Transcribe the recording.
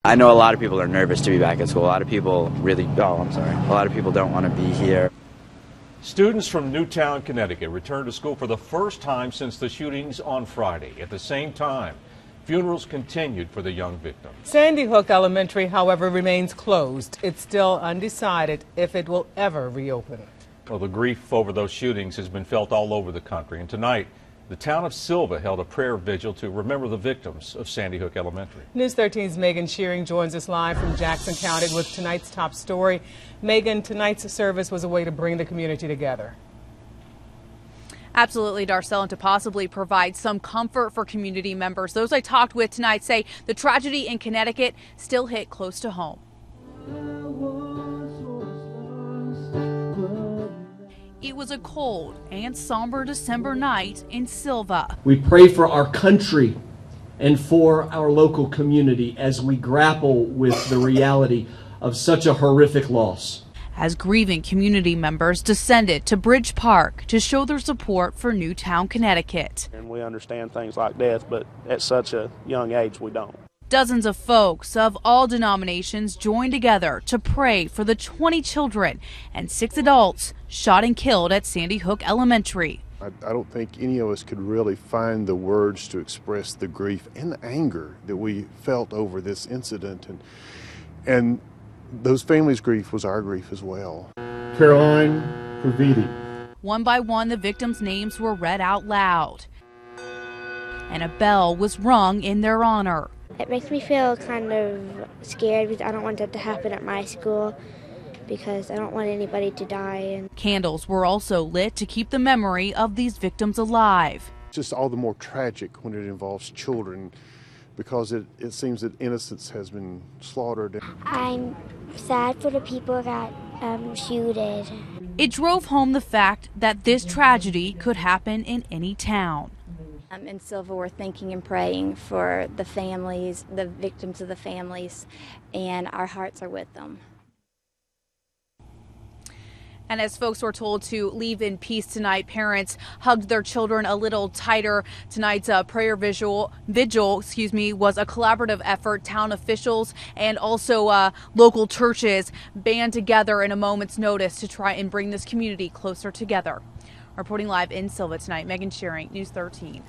I know a lot of people are nervous to be back at school. A lot of people a lot of people don't want to be here. Students from Newtown, Connecticut returned to school for the first time since the shootings on Friday. At the same time, funerals continued for the young victims. Sandy Hook Elementary, however, remains closed. It's still undecided if it will ever reopen. Well, the grief over those shootings has been felt all over the country, and tonight the town of Silva held a prayer vigil to remember the victims of Sandy Hook Elementary. News 13's Megan Shearing joins us live from Jackson County with tonight's top story. Megan, tonight's service was a way to bring the community together. Absolutely, Darcel, and to possibly provide some comfort for community members. Those I talked with tonight say the tragedy in Connecticut still hit close to home. It was a cold and somber December night in Silva. We pray for our country and for our local community as we grapple with the reality of such a horrific loss. As grieving community members descended to Bridge Park to show their support for Newtown, Connecticut. And we understand things like death, but at such a young age we don't. Dozens of folks of all denominations joined together to pray for the 20 children and 6 adults shot and killed at Sandy Hook Elementary. I don't think any of us could really find the words to express the grief and the anger that we felt over this incident. And those families' grief was our grief as well. Caroline Praviti. One by one, the victims' names were read out loud, and a bell was rung in their honor. It makes me feel kind of scared because I don't want that to happen at my school because I don't want anybody to die. Candles were also lit to keep the memory of these victims alive. It's just all the more tragic when it involves children because it seems that innocence has been slaughtered. I'm sad for the people that shooted. It drove home the fact that this tragedy could happen in any town. In Silva, we're thinking and praying for the families, the victims of the families, and our hearts are with them. And as folks were told to leave in peace tonight, parents hugged their children a little tighter. Tonight's prayer vigil, was a collaborative effort. Town officials and also local churches band together in a moment's notice to try and bring this community closer together. Reporting live in Silva tonight, Megan Shearing, News 13.